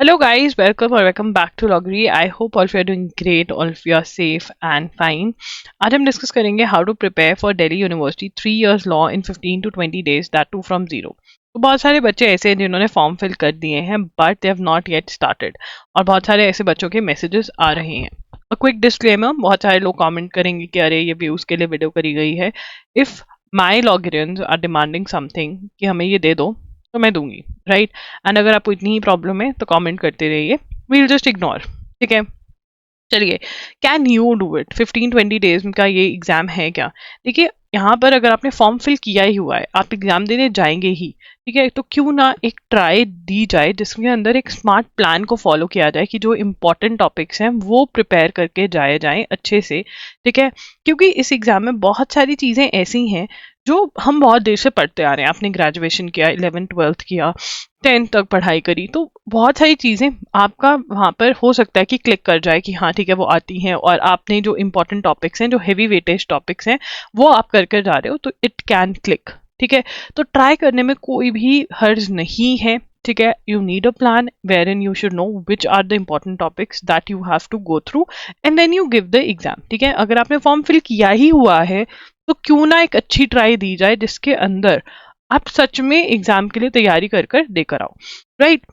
Hello guys, welcome back to Loggery. I hope all of you are doing great, all of you are safe and fine. आज हम discuss करेंगे how to prepare for Delhi University 3 years law in 15 to 20 days, that too from zero. तो बहुत सारे बच्चे ऐसे हैं जिन्होंने फॉर्म फिल कर दिए हैं but they have not yet started, और बहुत सारे ऐसे बच्चों के मैसेजेस आ रहे हैं. अ क्विक डिस्क्लेमर, बहुत सारे लोग कमेंट करेंगे कि अरे ये व्यूज के लिए वीडियो करी गई है. If my loggerians are demanding something कि हमें ये दे दो तो मैं दूंगी, राइट. एंड अगर आपको इतनी ही प्रॉब्लम है तो कमेंट करते रहिए, वील जस्ट इग्नोर. ठीक है, चलिए. Can you do it 15-20 days का ये एग्जाम है क्या? देखिए, यहाँ पर अगर आपने फॉर्म फिल किया ही हुआ है, आप एग्जाम देने जाएंगे ही, ठीक है, तो क्यों ना एक ट्राई दी जाए जिसके अंदर एक स्मार्ट प्लान को फॉलो किया जाए कि जो इंपॉर्टेंट टॉपिक्स हैं वो प्रिपेयर करके जाए अच्छे से. ठीक है, क्योंकि इस एग्जाम में बहुत सारी चीज़ें ऐसी हैं जो हम बहुत देर से पढ़ते आ रहे हैं. आपने ग्रेजुएशन किया, 11th-12th किया, 10th तक पढ़ाई करी, तो बहुत सारी चीज़ें आपका वहाँ पर हो सकता है कि क्लिक कर जाए कि हाँ ठीक है वो आती हैं, और आपने जो इंपॉर्टेंट टॉपिक्स हैं, जो हैवी वेटेज टॉपिक्स हैं, वो आप कर जा रहे हो, तो इट कैन क्लिक. ठीक है, तो ट्राई करने में कोई भी हर्ज नहीं है. ठीक है, you need a plan where in you should know which are the important topics that you have to go through and then you give the exam. ठीक है, अगर आपने फॉर्म फिल किया ही हुआ है तो क्यों ना एक अच्छी ट्राई दी जाए जिसके अंदर आप सच में एग्जाम के लिए तैयारी कर देकर आओ, राइट.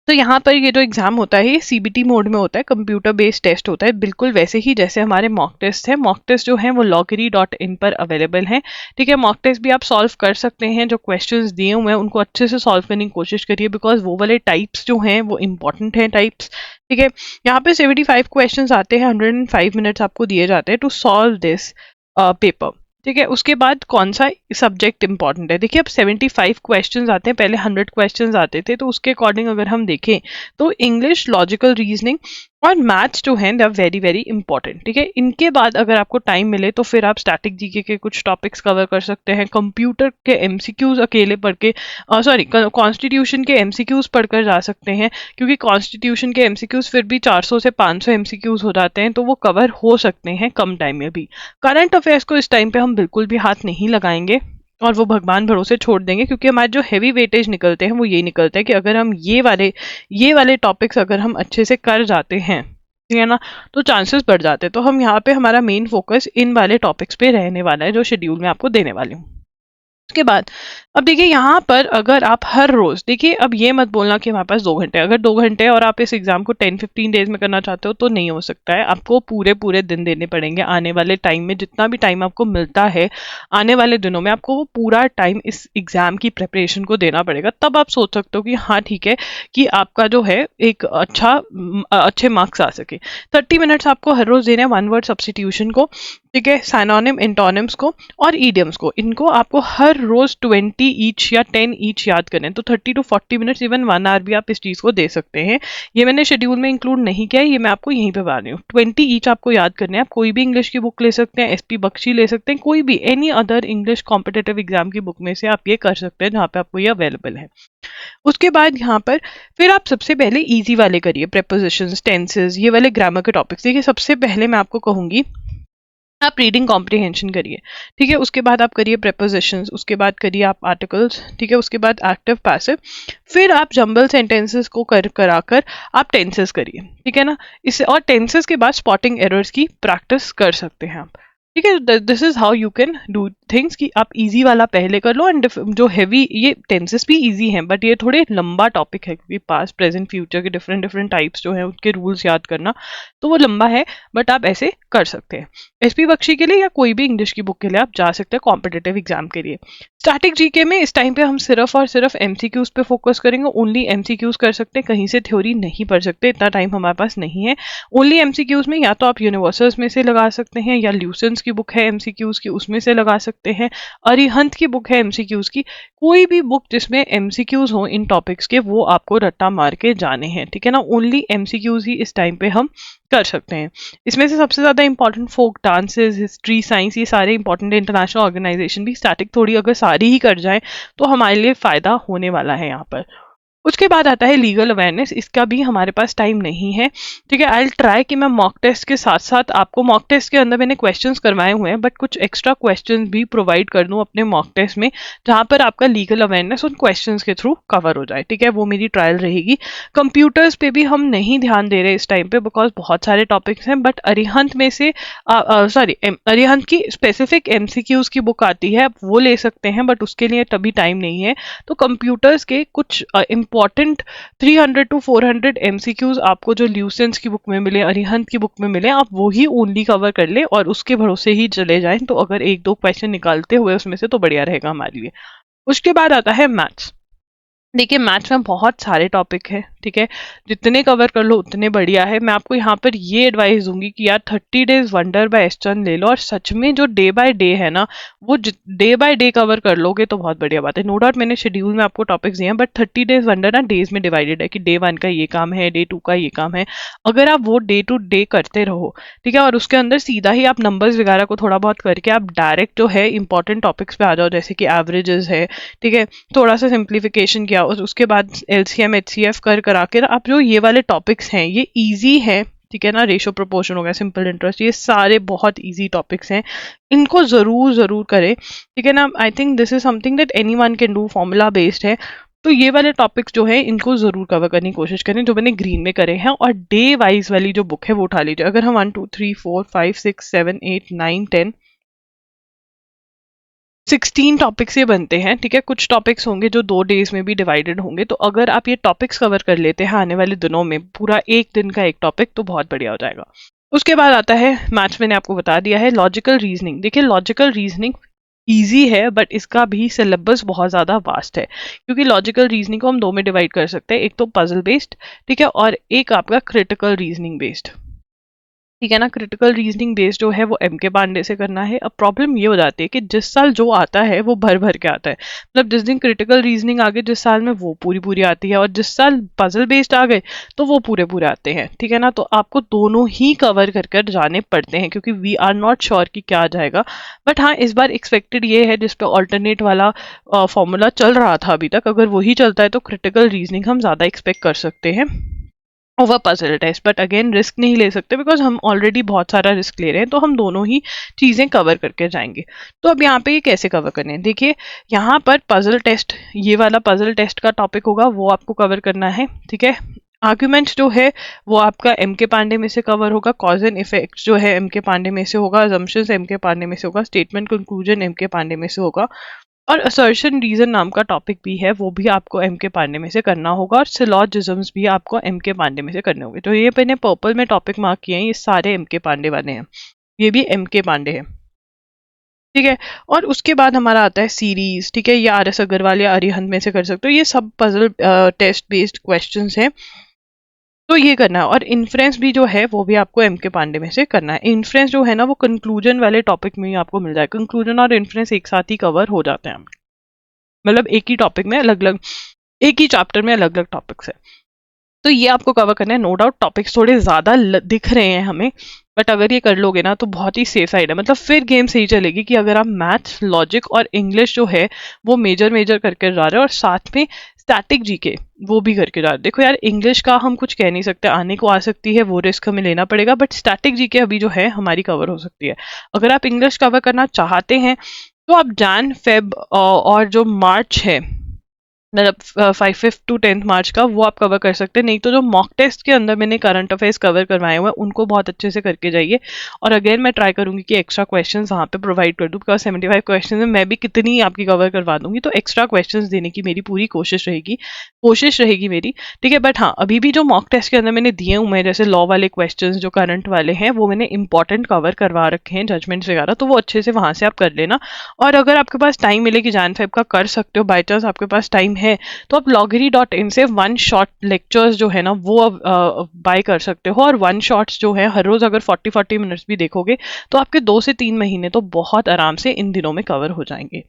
तो यहाँ पर ये जो एग्जाम होता है ये सीबीटी मोड में होता है, कंप्यूटर बेस्ड टेस्ट होता है, बिल्कुल वैसे ही जैसे हमारे मॉक टेस्ट है. मॉक टेस्ट जो है वो loggery.in पर अवेलेबल है. ठीक है, मॉक टेस्ट भी आप सॉल्व कर सकते हैं. जो क्वेश्चंस दिए हुए हैं उनको अच्छे से सॉल्व करने की कोशिश करिए, बिकॉज वो वाले टाइप्स जो हैं वो इंपॉर्टेंट हैं टाइप्स. ठीक है, यहाँ पे 75 क्वेश्चंस आते हैं, 105 मिनट्स आपको दिए जाते हैं टू सॉल्व दिस पेपर. ठीक है, उसके बाद कौन सा सब्जेक्ट इंपॉर्टेंट है. देखिए, अब 75 क्वेश्चंस आते हैं, पहले 100 क्वेश्चंस आते थे, तो उसके अकॉर्डिंग अगर हम देखें तो इंग्लिश, लॉजिकल रीजनिंग और मैथ्स जो हैं they are very very important. ठीक है, इनके बाद अगर आपको टाइम मिले तो फिर आप स्टैटिक जीके के कुछ टॉपिक्स कवर कर सकते हैं, कंप्यूटर के एमसीक्यूज अकेले पढ़ के, सॉरी कॉन्स्टिट्यूशन के एमसीक्यूज पढ़कर जा सकते हैं, क्योंकि कॉन्स्टिट्यूशन के एमसीक्यूज फिर भी 400 से 500 एमसीक्यूज हो जाते हैं, तो वो कवर हो सकते हैं कम टाइम में भी. करंट अफेयर्स को इस टाइम पे हम बिल्कुल भी हाथ नहीं लगाएंगे और वो भगवान भरोसे छोड़ देंगे, क्योंकि हमारे जो हैवी वेटेज निकलते हैं वो ये निकलते हैं कि अगर हम ये वाले टॉपिक्स अगर हम अच्छे से कर जाते हैं, ठीक है ना, तो चांसेस बढ़ जाते हैं. तो हम यहाँ पे हमारा मेन फोकस इन वाले टॉपिक्स पे रहने वाला है जो शेड्यूल में आपको देने वाली हूँ. उसके बाद अब देखिए, यहाँ पर अगर आप हर रोज, देखिए अब ये मत बोलना कि हमारे पास 2 घंटे, अगर 2 घंटे और आप इस एग्जाम को 10-15 डेज में करना चाहते हो तो नहीं हो सकता है. आपको पूरे पूरे दिन देने पड़ेंगे. आने वाले टाइम में जितना भी टाइम आपको मिलता है, आने वाले दिनों में आपको वो पूरा टाइम इस एग्जाम की प्रिपरेशन को देना पड़ेगा. तब आप सोच सकते हो कि हाँ ठीक है कि आपका जो है एक अच्छे मार्क्स आ सके. 30 मिनट्स आपको हर रोज देने हैं 1 word सब्स्टिट्यूशन को. ठीक है, साइनोनिम, एंटोनिम्स को और ईडियम्स को, इनको आपको हर रोज 20 ईच या 10 ईच याद करने हैं. तो 30 to 40 मिनट्स, इवन 1 hour भी आप इस चीज को दे सकते हैं. ये मैंने शेड्यूल में इंक्लूड नहीं किया है, ये मैं आपको यहीं पे बता रही हूँ. 20 ईच आपको याद करने हैं. आप कोई भी इंग्लिश की बुक ले सकते हैं, एसपी बख्शी ले सकते हैं, कोई भी any other English competitive exam की बुक में से आप ये कर सकते हैं जहाँ पे आपको ये अवेलेबल है. उसके बाद यहाँ पर फिर आप सबसे पहले इजी वाले करिए, प्रेपोजिशंस, टेंसेस, ये वाले ग्रामर के टॉपिक्स. देखिए, सबसे पहले मैं आपको कहूंगी आप रीडिंग कॉम्प्रिहेंशन करिए. ठीक है, उसके बाद आप करिए प्रेपोजिशंस, उसके बाद करिए आप आर्टिकल्स. ठीक है, उसके बाद एक्टिव पैसिव, फिर आप जंबल सेंटेंसेस को कराकर आप टेंसेस करिए. ठीक है ना, इससे और टेंसेस के बाद स्पॉटिंग एरर्स की प्रैक्टिस कर सकते हैं आप. ठीक है, this is how you can do things कि आप इजी वाला पहले कर लो, एंड जो हैवी, ये टेंसेस भी इजी हैं बट ये थोड़े लंबा टॉपिक है, क्योंकि पास्ट, प्रेजेंट, फ्यूचर के डिफरेंट डिफरेंट टाइप्स जो हैं उनके रूल्स याद करना, तो वो लंबा है, बट आप ऐसे कर सकते हैं. एसपी बख्शी के लिए या कोई भी इंग्लिश की बुक के लिए आप जा सकते हैं कॉम्पिटेटिव एग्जाम के लिए. स्टैटिक जीके में इस टाइम पे हम सिर्फ और सिर्फ एमसीक्यूज पे फोकस करेंगे. ओनली एमसीक्यूज कर सकते हैं, कहीं से थ्योरी नहीं पढ़ सकते, इतना टाइम हमारे पास नहीं है. ओनली एमसीक्यूज में या तो आप यूनिवर्सल्स में से लगा सकते हैं, या ल्यूसेंस की बुक है एमसीक्यूज की, उसमें से लगा सकते हैं. अरिहंत की बुक है एमसीक्यूज की, कोई भी बुक जिसमें एमसीक्यूज हो इन टॉपिक्स के, वो आपको रट्टा मार के जाने हैं. ठीक है ना, ओनली एमसीक्यूज ही इस टाइम पे हम कर सकते हैं. इसमें से सबसे ज्यादा important folk dances, history, science, ये सारे इंपॉर्टेंट. इंटरनेशनल ऑर्गेनाइजेशन भी स्टैटिक थोड़ी अगर सारी ही कर जाए तो हमारे लिए फायदा होने वाला है यहाँ पर. उसके बाद आता है लीगल अवेयरनेस, इसका भी हमारे पास टाइम नहीं है, ठीक है। आई ट्राई कि मैं मॉक टेस्ट के साथ साथ आपको, मॉक टेस्ट के अंदर मैंने क्वेश्चंस करवाए हुए हैं बट कुछ एक्स्ट्रा क्वेश्चंस भी प्रोवाइड कर दूं अपने मॉक टेस्ट में, जहां पर आपका लीगल अवेयरनेस उन क्वेश्चंस के थ्रू कवर हो जाए, ठीक है। वो मेरी ट्रायल रहेगी। कंप्यूटर्स पे भी हम नहीं ध्यान दे रहे इस टाइम पे बिकॉज बहुत सारे टॉपिक्स हैं, बट अरिहंत में से अरिहंत की स्पेसिफिक एमसीक्यूज की बुक आती है, आप वो ले सकते हैं, बट उसके लिए तभी टाइम नहीं है। तो कंप्यूटर्स के कुछ इंपॉर्टेंट 300 to 400 एमसीक्यूज आपको जो ल्यूसेंस की बुक में मिले, अरिहंत की बुक में मिले, आप वो ही ओनली कवर कर ले और उसके भरोसे ही चले जाएं। तो अगर एक दो क्वेश्चन निकालते हुए उसमें से तो बढ़िया रहेगा हमारे लिए। उसके बाद आता है मैथ्स। देखिए मैथ्स में बहुत सारे टॉपिक है, ठीक है, जितने कवर कर लो उतने बढ़िया है। मैं आपको यहाँ पर ये एडवाइस दूंगी कि यार 30 डेज वंडर बाय एस चंद ले लो, और सच में जो डे बाय डे है ना, वो डे बाय डे कवर कर लोगे तो बहुत बढ़िया बात है। नो डाउट मैंने शेड्यूल में आपको टॉपिक्स दिए हैं, बट 30 डेज वंडर ना डेज में डिवाइडेड है कि डे 1 का ये काम है, डे 2 का ये काम है। अगर आप वो डे टू डे करते रहो, ठीक है, और उसके अंदर सीधा ही आप नंबर्स वगैरह को थोड़ा बहुत करके आप डायरेक्ट जो है इंपॉर्टेंट टॉपिक्स पे आ जाओ, जैसे कि एवरेजेस है, ठीक है, थोड़ा सा सिंप्लीफिकेशन किया और उसके बाद एलसीएम एचसीएफ करा के आप जो ये वाले टॉपिक्स हैं ये इजी है, ठीक है ना। रेशो प्रोपोर्शन हो गया, सिंपल इंटरेस्ट, ये सारे बहुत इजी टॉपिक्स हैं, इनको जरूर जरूर करें, ठीक है ना। I think this is something that anyone can do, formula based है। तो ये वाले टॉपिक्स जो है इनको जरूर कवर करने की कोशिश करें, जो मैंने ग्रीन में करे हैं। और डे वाइज वाली जो बुक है वो उठा लीजिए। अगर हम 1 2 3 4 5 6 7 8 9 10 16 टॉपिक्स ये बनते हैं, ठीक है। कुछ टॉपिक्स होंगे जो 2 डेज में भी डिवाइडेड होंगे, तो अगर आप ये टॉपिक्स कवर कर लेते हैं आने वाले दिनों में, पूरा एक दिन का एक टॉपिक, तो बहुत बढ़िया हो जाएगा। उसके बाद आता है मैथ्स, मैंने आपको बता दिया है। लॉजिकल रीजनिंग, देखिए लॉजिकल रीजनिंग इजी है बट इसका भी सिलेबस बहुत ज़्यादा वास्ट है, क्योंकि लॉजिकल रीजनिंग को हम 2 में डिवाइड कर सकते हैं, एक तो पजल बेस्ड, ठीक है, और एक आपका क्रिटिकल रीजनिंग बेस्ड, ठीक है ना। क्रिटिकल रीजनिंग बेस्ड जो है वो एम के पांडे से करना है। अब प्रॉब्लम ये हो जाती है कि जिस साल जो आता है वो भर भर के आता है, मतलब जिस दिन क्रिटिकल रीजनिंग आ गई जिस साल में, वो पूरी पूरी आती है, और जिस साल पजल बेस्ड आ गए तो वो पूरे पूरे आते हैं, ठीक है ना। तो आपको दोनों ही कवर कर कर जाने पड़ते हैं, क्योंकि वी आर नॉट श्योर कि क्या आ जाएगा। बट हाँ, इस बार एक्सपेक्टेड ये है, जिसपे ऑल्टरनेट वाला फॉर्मूला चल रहा था अभी तक, अगर वही चलता है तो क्रिटिकल रीजनिंग हम ज़्यादा एक्सपेक्ट कर सकते हैं over puzzle test. But again risk नहीं ले सकते बिकॉज हम ऑलरेडी बहुत सारा रिस्क ले रहे हैं, तो हम दोनों ही चीज़ें कवर करके जाएंगे। तो अब यहाँ पे ये कैसे कवर करने हैं, देखिए यहाँ पर पजल टेस्ट, ये वाला पजल टेस्ट का टॉपिक होगा, वो आपको कवर करना है, ठीक है। आर्ग्यूमेंट्स जो है वो आपका एम के पांडे में से कवर होगा, कॉज एंड इफेक्ट जो है एम के पांडे में से होगा, अजम्पशंस एम के पांडे में से होगा, स्टेटमेंट कंक्लूजन एम के पांडे में से होगा, और असर्शन रीजन नाम का टॉपिक भी है, वो भी आपको एम के पांडे में से करना होगा, और सिलॉजिज्म्स भी आपको एम के पांडे में से करने होंगे। तो ये मैंने पर्पल में टॉपिक मार्क किए हैं, ये सारे एम के पांडे वाले हैं, ये भी एम के पांडे हैं, ठीक है। और उसके बाद हमारा आता है सीरीज, ठीक है, ये आर एस अग्रवाल या अरिहंत में से कर सकते हो, ये सब पजल टेस्ट बेस्ड क्वेश्चंस हैं, तो ये करना है। और इन्फ्रेंस भी जो है वो भी आपको एम के पांडे में से करना है। इन्फ्रेंस जो है ना वो कंक्लूजन वाले टॉपिक में ही आपको मिल जाए, कंक्लूजन और इन्फ्रेंस एक साथ ही कवर हो जाते हैं, मतलब एक ही टॉपिक में अलग अलग, एक ही चैप्टर में अलग अलग टॉपिक्स है, तो ये आपको कवर करना है। नो डाउट टॉपिक्स थोड़े ज्यादा दिख रहे हैं हमें, बट अगर ये कर लोगे ना तो बहुत ही सेफ साइड है, मतलब फिर गेम सही चलेगी कि अगर आप मैथ्स, लॉजिक और इंग्लिश जो है वो मेजर मेजर करके जा रहे हो, और साथ में स्टैटिक जीके वो भी करके जा रहे हो। देखो यार इंग्लिश का हम कुछ कह नहीं सकते, आने को आ सकती है, वो रिस्क हमें लेना पड़ेगा, बट स्टैटिक जीके अभी जो है हमारी कवर हो सकती है। अगर आप इंग्लिश कवर करना चाहते हैं तो आप जैन फेब और जो मार्च है, मतलब 5 to 10 मार्च का, वो आप कवर कर सकते हैं। नहीं तो जो मॉक टेस्ट के अंदर मैंने करंट अफेयर्स कवर करवाए हुए हैं उनको बहुत अच्छे से करके जाइए। और अगेन मैं ट्राई करूंगी कि एक्स्ट्रा क्वेश्चंस वहाँ पे प्रोवाइड कर दूँ, बिकॉज 75 क्वेश्चन में मैं भी कितनी आपकी कवर करवा दूंगी, तो एक्स्ट्रा क्वेश्चंस देने की मेरी पूरी कोशिश रहेगी मेरी, ठीक है। बट हाँ, अभी भी जो मॉक टेस्ट के अंदर मैंने दिए हुए हैं, जैसे लॉ वाले क्वेश्चन जो करंट वाले हैं, वो मैंने इंपॉर्टेंट कवर करवा रखे हैं, जजमेंट्स वगैरह, तो वो अच्छे से वहाँ से आप कर लेना। और अगर आपके पास टाइम मिले कि जान फेब का कर सकते हो, बाई चांस आपके पास टाइम है, तो आप loggery.in से 1 शॉट लेक्चर्स जो है ना वो बाय कर सकते हो। और 1 शॉट्स जो है हर रोज अगर 40-40 मिनट्स भी देखोगे तो आपके 2 से 3 महीने तो बहुत आराम से इन दिनों में कवर हो जाएंगे,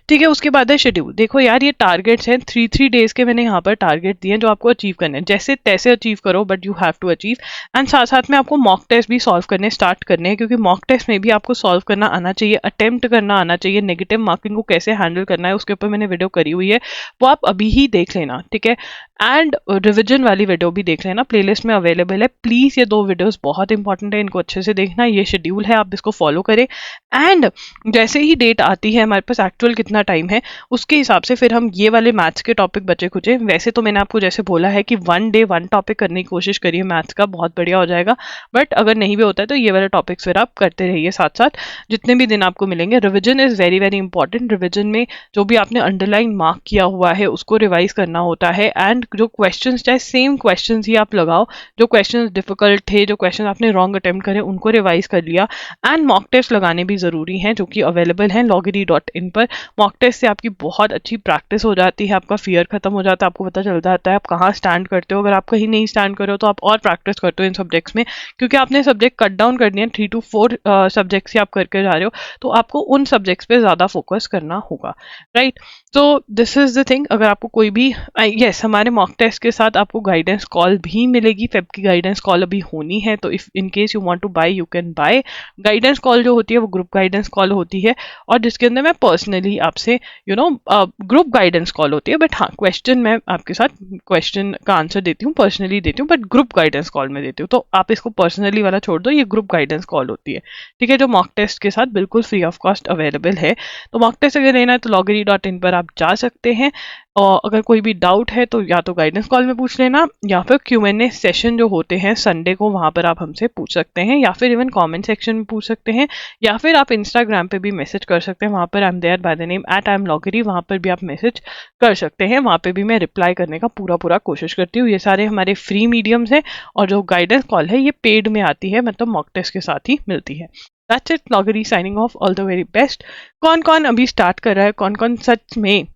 ठीक है। उसके बाद है शेड्यूल। देखो यार ये टारगेट्स हैं, 3 डेज के मैंने यहाँ पर टारगेट दिए हैं जो आपको अचीव करने हैं, जैसे तैसे अचीव करो, but you have to achieve. And साथ साथ में आपको मॉक टेस्ट भी सॉल्व करने स्टार्ट करने हैं, क्योंकि मॉक टेस्ट में भी आपको सॉल्व करना आना चाहिए, अटेम्प्ट करना आना चाहिए, नेगेटिव मार्किंग को कैसे हैंडल करना है उसके ऊपर मैंने वीडियो करी हुई है, वो आप अभी ही देख लेना, ठीक है। एंड रिविजन वाली वीडियो भी देख लेना, प्लेलिस्ट में अवेलेबल है। प्लीज ये 2 वीडियोस बहुत इंपॉर्टेंट है, इनको अच्छे से देखना। ये शेड्यूल है, आप इसको फॉलो करें। एंड जैसे ही डेट आती है, हमारे पास एक्चुअल कितना टाइम है उसके हिसाब से फिर हम ये वाले मैथ्स के टॉपिक बचे खुचे, वैसे तो मैंने आपको जैसे बोला है कि 1 डे 1 टॉपिक करने की कोशिश करिए मैथ्स का, बहुत बढ़िया हो जाएगा। बट अगर नहीं भी होता है तो ये वाले टॉपिक्स फिर आप करते रहिए साथ साथ जितने भी दिन आपको मिलेंगे। Revision is very very important. Revision में जो भी आपने अंडरलाइन मार्क किया हुआ है उसको रिवाइज करना होता है। एंड जो क्वेश्चंस, चाहे सेम क्वेश्चंस ही आप लगाओ, जो क्वेश्चंस डिफिकल्ट थे, जो क्वेश्चन आपने रॉन्ग अटेम्प्ट करे, उनको रिवाइज कर लिया। एंड मॉक टेस्ट लगाने भी ज़रूरी हैं जो कि अवेलेबल हैं loggery.in पर। मॉक टेस्ट से आपकी बहुत अच्छी प्रैक्टिस हो जाती है, आपका फियर खत्म हो जाता है, आपको पता चल जाता है आप कहाँ स्टैंड करते हो। अगर आप कहीं नहीं स्टैंड कर रहे हो तो आप और प्रैक्टिस करते हो इन सब्जेक्ट्स में, क्योंकि आपने सब्जेक्ट कट डाउन कर दिए, 3 to 4 सब्जेक्ट्स ही आप करके जा रहे हो, तो आपको उन सब्जेक्ट्स पे ज़्यादा फोकस करना होगा, राइट। तो दिस इज द थिंग। अगर आपको कोई भी यस हमारे मॉक टेस्ट के साथ आपको गाइडेंस कॉल भी मिलेगी। फेब की गाइडेंस कॉल अभी होनी है, तो if in case you want to buy you can buy. Guidance call जो होती है वो ग्रुप गाइडेंस कॉल होती है, और जिसके अंदर मैं पर्सनली आपसे ग्रुप गाइडेंस कॉल होती है। बट हाँ, क्वेश्चन मैं आपके साथ क्वेश्चन का आंसर देती हूँ, पर्सनली देती हूँ, बट ग्रुप गाइडेंस कॉल में देती हूँ। तो आप इसको पर्सनली वाला छोड़ दो, ये ग्रुप गाइडेंस कॉल होती है, ठीक है, जो मॉक टेस्ट के साथ बिल्कुल फ्री ऑफ कॉस्ट अवेलेबल है। तो मॉक टेस्ट अगर लेना है तो loggery.in पर आप जा सकते हैं। और अगर कोई भी डाउट है तो या तो गाइडेंस कॉल में पूछ लेना, या फिर Q&A सेशन जो होते हैं संडे को, वहाँ पर आप हमसे पूछ सकते हैं, या फिर इवन कमेंट सेक्शन में पूछ सकते हैं, या फिर आप इंस्टाग्राम पे भी मैसेज कर सकते हैं। वहाँ पर I am there by the name @IamLoggery, वहाँ पर भी आप मैसेज कर सकते हैं। वहाँ पे भी मैं रिप्लाई करने का पूरा कोशिश करती हूँ। ये सारे हमारे फ्री मीडियम्स हैं, और जो गाइडेंस कॉल है ये पेड में आती है, मतलब मॉक टेस्ट के साथ ही मिलती है। That's it, Loggery signing off, all the very best. कौन कौन अभी स्टार्ट कर रहा है, कौन कौन सच में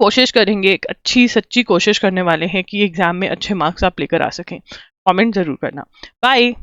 कोशिश करेंगे, एक अच्छी सच्ची कोशिश करने वाले हैं कि एग्जाम में अच्छे मार्क्स आप लेकर आ सकें, कमेंट जरूर करना। बाय।